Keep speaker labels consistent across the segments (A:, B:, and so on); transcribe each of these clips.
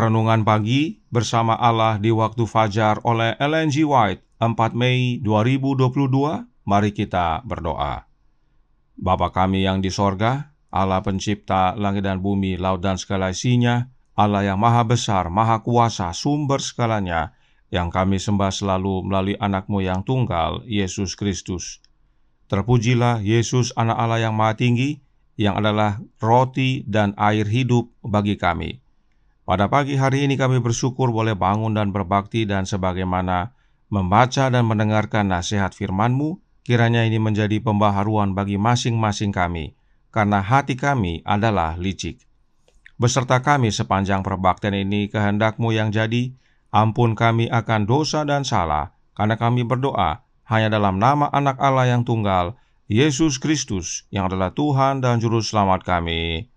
A: Renungan Pagi Bersama Allah di Waktu Fajar oleh Ellen G. White, 4 Mei 2022. Mari kita berdoa. Bapa kami yang di sorga, Allah pencipta langit dan bumi, laut dan segala isinya, Allah yang maha besar, maha kuasa, sumber segalanya, yang kami sembah selalu melalui anak-Mu yang tunggal, Yesus Kristus. Terpujilah Yesus, anak Allah yang maha tinggi, yang adalah roti dan air hidup bagi kami. Pada pagi hari ini kami bersyukur boleh bangun dan berbakti, dan sebagaimana membaca dan mendengarkan nasihat firman-Mu, kiranya ini menjadi pembaharuan bagi masing-masing kami, karena hati kami adalah licik. Beserta kami sepanjang perbaktian ini, kehendak-Mu yang jadi, ampun kami akan dosa dan salah, karena kami berdoa hanya dalam nama anak Allah yang tunggal, Yesus Kristus, yang adalah Tuhan dan Juru Selamat kami.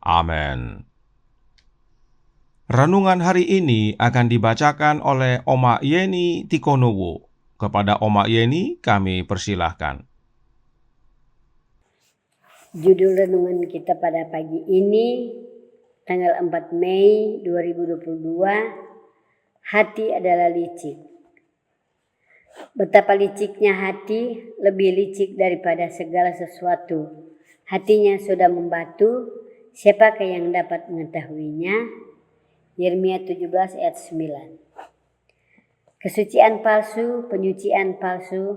A: Amin. Renungan hari ini akan dibacakan oleh Oma Yeni Tikonowo. Kepada Oma Yeni kami persilahkan.
B: Judul renungan kita pada pagi ini, tanggal 4 Mei 2022, hati adalah licik. Betapa liciknya hati, lebih licik daripada segala sesuatu. Hatinya sudah membatu, siapakah yang dapat mengetahuinya? Yeremia 17 ayat 9. Kesucian palsu, penyucian palsu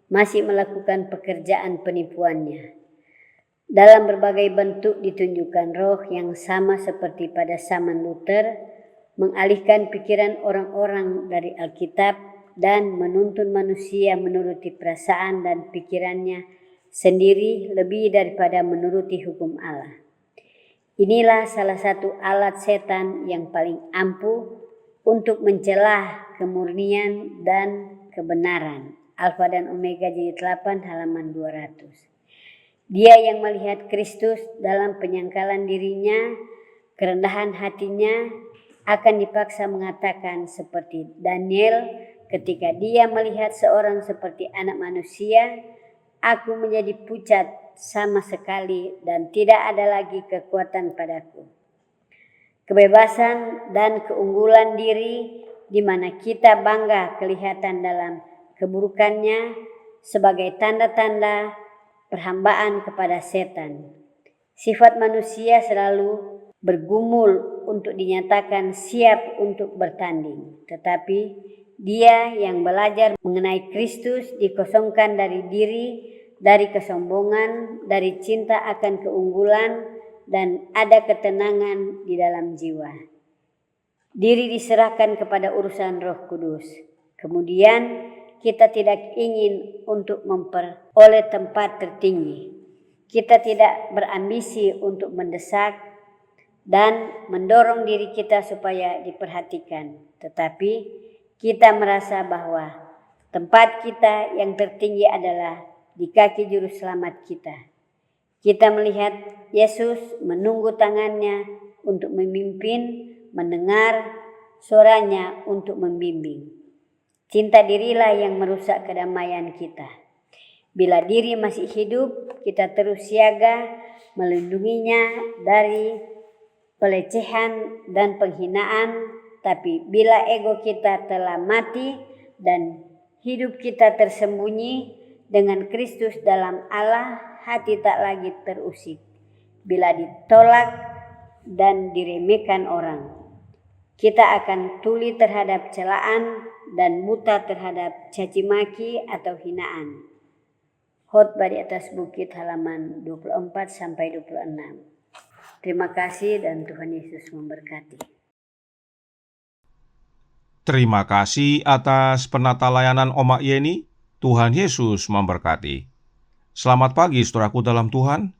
B: masih melakukan pekerjaan penipuannya. Dalam berbagai bentuk ditunjukkan roh yang sama seperti pada zaman Luther, mengalihkan pikiran orang-orang dari Alkitab dan menuntun manusia menuruti perasaan dan pikirannya sendiri lebih daripada menuruti hukum Allah. Inilah salah satu alat setan yang paling ampuh untuk mencelah kemurnian dan kebenaran. Alfa dan Omega jilid 8 halaman 200. Dia yang melihat Kristus dalam penyangkalan dirinya, kerendahan hatinya, akan dipaksa mengatakan seperti Daniel ketika dia melihat seorang seperti anak manusia, aku menjadi pucat sama sekali dan tidak ada lagi kekuatan padaku. Kebebasan dan keunggulan diri di mana kita bangga kelihatan dalam keburukannya sebagai tanda-tanda perhambaan kepada setan. Sifat manusia selalu bergumul untuk dinyatakan siap untuk bertanding, tetapi dia yang belajar mengenai Kristus dikosongkan dari diri, dari kesombongan, dari cinta akan keunggulan, dan ada ketenangan di dalam jiwa. Diri diserahkan kepada urusan Roh Kudus. Kemudian kita tidak ingin untuk memperoleh tempat tertinggi. Kita tidak berambisi untuk mendesak dan mendorong diri kita supaya diperhatikan. Tetapi kita merasa bahwa tempat kita yang tertinggi adalah di kaki juru selamat kita. Kita melihat Yesus menunggu tangannya untuk memimpin, mendengar suaranya untuk membimbing. Cinta dirilah yang merusak kedamaian kita. Bila diri masih hidup, kita terus siaga melindunginya dari pelecehan dan penghinaan. Tapi bila ego kita telah mati dan hidup kita tersembunyi, dengan Kristus dalam Allah, hati tak lagi terusik. Bila ditolak dan diremehkan orang, kita akan tuli terhadap celaan dan buta terhadap caci maki atau hinaan. Khotbah di atas bukit halaman 24-26. Terima kasih dan Tuhan Yesus memberkati.
A: Terima kasih atas penata layanan Oma Yeni. Tuhan Yesus memberkati. Selamat pagi saudaraku dalam Tuhan.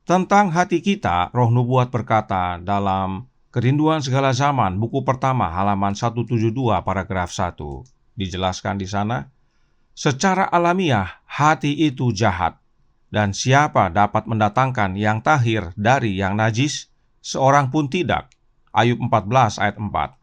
A: Tentang hati kita, Roh Nubuat berkata dalam Kerinduan Segala Zaman, buku pertama halaman 172 paragraf 1. Dijelaskan di sana, secara alamiah hati itu jahat, dan siapa dapat mendatangkan yang tahir dari yang najis? Seorang pun tidak. Ayub 14 ayat 4.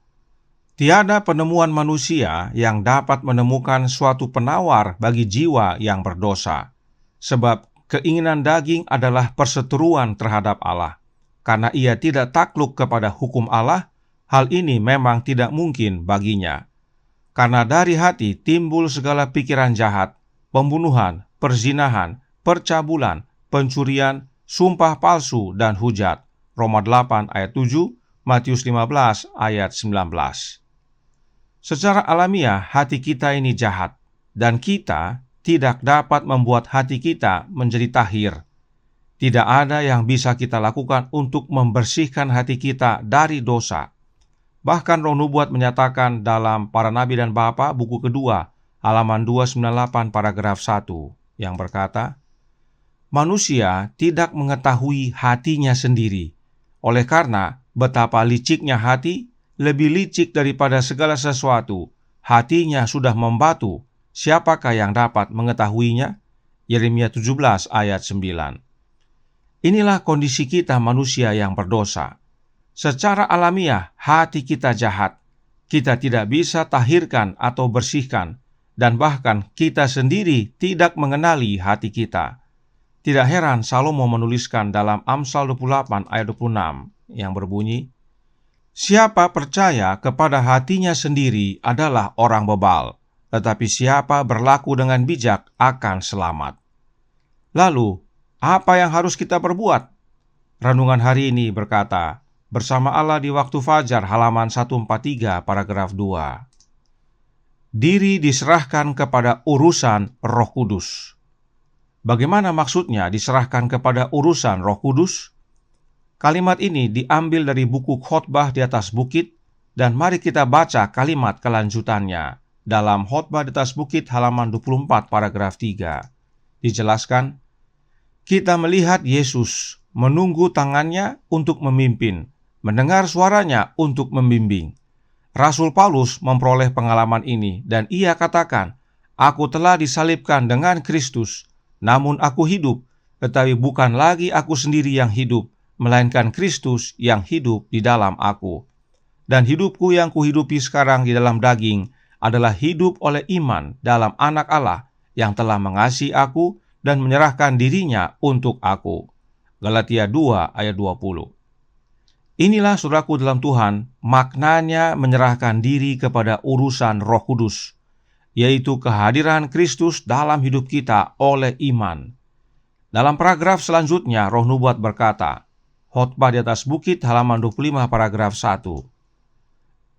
A: Tiada penemuan manusia yang dapat menemukan suatu penawar bagi jiwa yang berdosa, sebab keinginan daging adalah perseteruan terhadap Allah. Karena ia tidak takluk kepada hukum Allah, hal ini memang tidak mungkin baginya. Karena dari hati timbul segala pikiran jahat, pembunuhan, perzinahan, percabulan, pencurian, sumpah palsu, dan hujat. Roma 8 ayat 7, Matius 15 ayat 19. Secara alamiah hati kita ini jahat, dan kita tidak dapat membuat hati kita menjadi tahir. Tidak ada yang bisa kita lakukan untuk membersihkan hati kita dari dosa. Bahkan Roh Nubuat menyatakan dalam Para Nabi dan Bapa buku kedua, halaman 298 paragraf 1, yang berkata, manusia tidak mengetahui hatinya sendiri. Oleh karena betapa liciknya hati, lebih licik daripada segala sesuatu, hatinya sudah membatu. Siapakah yang dapat mengetahuinya? Yeremia 17 ayat 9. Inilah kondisi kita manusia yang berdosa. Secara alamiah hati kita jahat. Kita tidak bisa tahirkan atau bersihkan, dan bahkan kita sendiri tidak mengenali hati kita. Tidak heran Salomo menuliskan dalam Amsal 28 ayat 26 yang berbunyi, siapa percaya kepada hatinya sendiri adalah orang bebal, tetapi siapa berlaku dengan bijak akan selamat. Lalu, apa yang harus kita perbuat? Renungan hari ini berkata, bersama Allah di waktu fajar halaman 143 paragraf 2. Diri diserahkan kepada urusan Roh Kudus. Bagaimana maksudnya diserahkan kepada urusan Roh Kudus? Kalimat ini diambil dari buku Khotbah di atas Bukit, dan mari kita baca kalimat kelanjutannya dalam Khotbah di atas Bukit halaman 24 paragraf 3. Dijelaskan, kita melihat Yesus menunggu tangannya untuk memimpin, mendengar suaranya untuk membimbing. Rasul Paulus memperoleh pengalaman ini dan ia katakan, aku telah disalibkan dengan Kristus, namun aku hidup, tetapi bukan lagi aku sendiri yang hidup, melainkan Kristus yang hidup di dalam aku. Dan hidupku yang kuhidupi sekarang di dalam daging adalah hidup oleh iman dalam Anak Allah yang telah mengasihi aku dan menyerahkan dirinya untuk aku. Galatia 2 ayat 20. Inilah saudaraku dalam Tuhan, maknanya menyerahkan diri kepada urusan Roh Kudus, yaitu kehadiran Kristus dalam hidup kita oleh iman. Dalam paragraf selanjutnya, Roh Nubuat berkata, Khotbah di atas Bukit halaman 25 paragraf 1.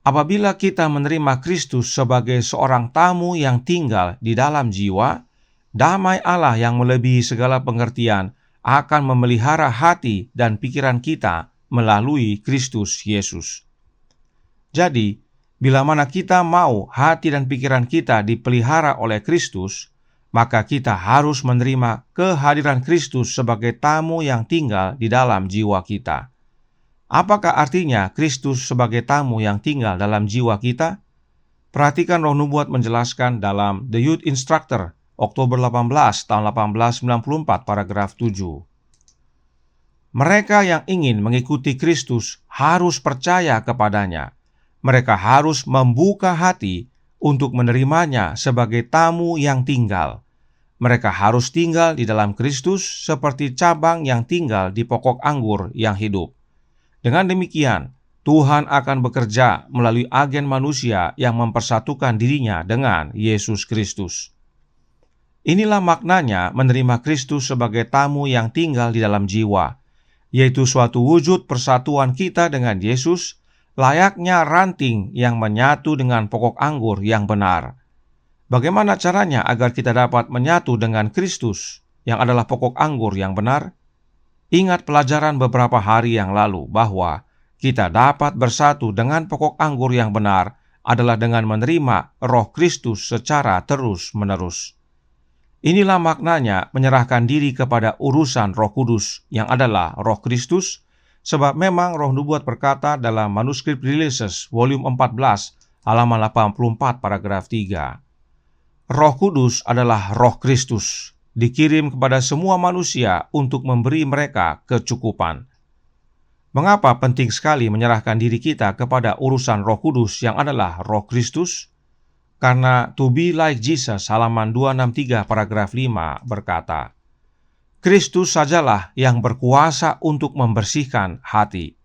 A: Apabila kita menerima Kristus sebagai seorang tamu yang tinggal di dalam jiwa, damai Allah yang melebihi segala pengertian akan memelihara hati dan pikiran kita melalui Kristus Yesus. Jadi, bila mana kita mau hati dan pikiran kita dipelihara oleh Kristus, maka kita harus menerima kehadiran Kristus sebagai tamu yang tinggal di dalam jiwa kita. Apakah artinya Kristus sebagai tamu yang tinggal dalam jiwa kita? Perhatikan Roh Nubuat menjelaskan dalam The Youth Instructor, Oktober 18 tahun 1894 paragraf 7. Mereka yang ingin mengikuti Kristus harus percaya kepadanya. Mereka harus membuka hati untuk menerimanya sebagai tamu yang tinggal. Mereka harus tinggal di dalam Kristus seperti cabang yang tinggal di pokok anggur yang hidup. Dengan demikian, Tuhan akan bekerja melalui agen manusia yang mempersatukan dirinya dengan Yesus Kristus. Inilah maknanya menerima Kristus sebagai tamu yang tinggal di dalam jiwa, yaitu suatu wujud persatuan kita dengan Yesus, layaknya ranting yang menyatu dengan pokok anggur yang benar. Bagaimana caranya agar kita dapat menyatu dengan Kristus, yang adalah pokok anggur yang benar? Ingat pelajaran beberapa hari yang lalu bahwa kita dapat bersatu dengan pokok anggur yang benar adalah dengan menerima Roh Kristus secara terus-menerus. Inilah maknanya menyerahkan diri kepada urusan Roh Kudus yang adalah Roh Kristus, sebab memang Roh Nubuat berkata dalam manuskrip Releases volume 14 halaman 84 paragraf 3. Roh Kudus adalah Roh Kristus, dikirim kepada semua manusia untuk memberi mereka kecukupan. Mengapa penting sekali menyerahkan diri kita kepada urusan Roh Kudus yang adalah Roh Kristus? Karena To Be Like Jesus halaman 263 paragraf 5 berkata, Kristus sajalah yang berkuasa untuk membersihkan hati.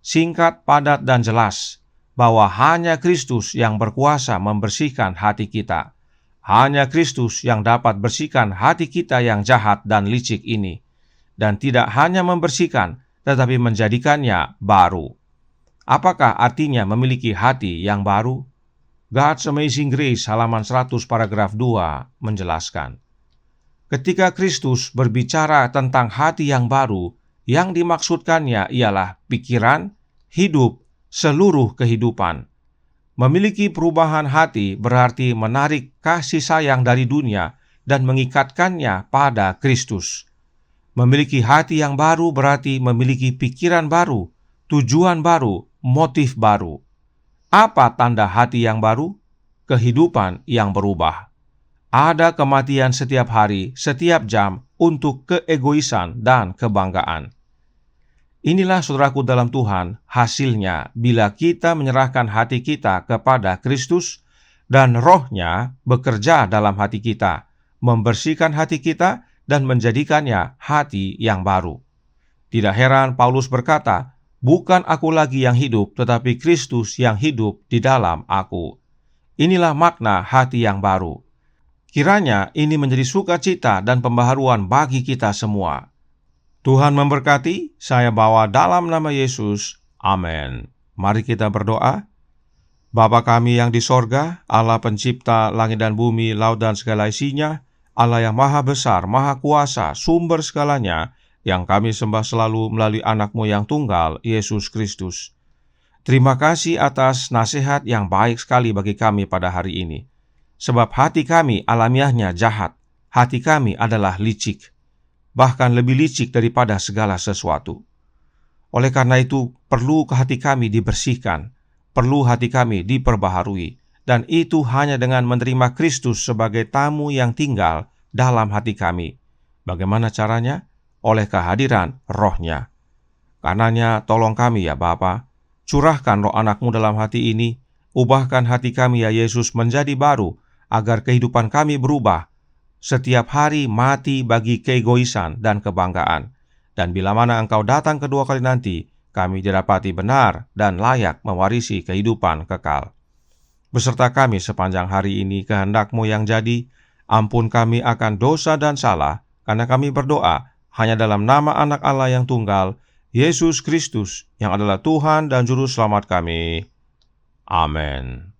A: singkat, padat, dan jelas, bahwa hanya Kristus yang berkuasa membersihkan hati kita. Hanya Kristus yang dapat bersihkan hati kita yang jahat dan licik ini. Dan tidak hanya membersihkan, tetapi menjadikannya baru. Apakah artinya memiliki hati yang baru? God's Amazing Grace halaman 100 paragraf 2 menjelaskan. Ketika Kristus berbicara tentang hati yang baru, yang dimaksudkannya ialah pikiran, hidup, seluruh kehidupan. Memiliki perubahan hati berarti menarik kasih sayang dari dunia dan mengikatkannya pada Kristus. Memiliki hati yang baru berarti memiliki pikiran baru, tujuan baru, motif baru. Apa tanda hati yang baru? Kehidupan yang berubah. Ada kematian setiap hari, setiap jam untuk keegoisan dan kebanggaan. Inilah saudaraku dalam Tuhan, hasilnya bila kita menyerahkan hati kita kepada Kristus dan Roh-Nya bekerja dalam hati kita, membersihkan hati kita dan menjadikannya hati yang baru. Tidak heran Paulus berkata, "Bukan aku lagi yang hidup, tetapi Kristus yang hidup di dalam aku." Inilah makna hati yang baru. Kiranya ini menjadi sukacita dan pembaharuan bagi kita semua. Tuhan memberkati, saya bawa dalam nama Yesus. Amin. Mari kita berdoa. Bapa kami yang di sorga, Allah pencipta langit dan bumi, laut dan segala isinya, Allah yang maha besar, maha kuasa, sumber segalanya, yang kami sembah selalu melalui anak-Mu yang tunggal, Yesus Kristus. Terima kasih atas nasihat yang baik sekali bagi kami pada hari ini. Sebab hati kami alamiahnya jahat, hati kami adalah licik, bahkan lebih licik daripada segala sesuatu. Oleh karena itu, perlu hati kami dibersihkan, perlu hati kami diperbaharui, dan itu hanya dengan menerima Kristus sebagai tamu yang tinggal dalam hati kami. Bagaimana caranya? Oleh kehadiran Roh-Nya. Karenanya, tolong kami ya Bapa, curahkan Roh anak-Mu dalam hati ini, ubahkan hati kami ya Yesus menjadi baru, agar kehidupan kami berubah, setiap hari mati bagi keegoisan dan kebanggaan. Dan bila mana Engkau datang kedua kali nanti, kami didapati benar dan layak mewarisi kehidupan kekal. Beserta kami sepanjang hari ini kehendak-Mu yang jadi, ampun kami akan dosa dan salah, karena kami berdoa hanya dalam nama Anak Allah yang tunggal, Yesus Kristus, yang adalah Tuhan dan Juru Selamat kami. Amin.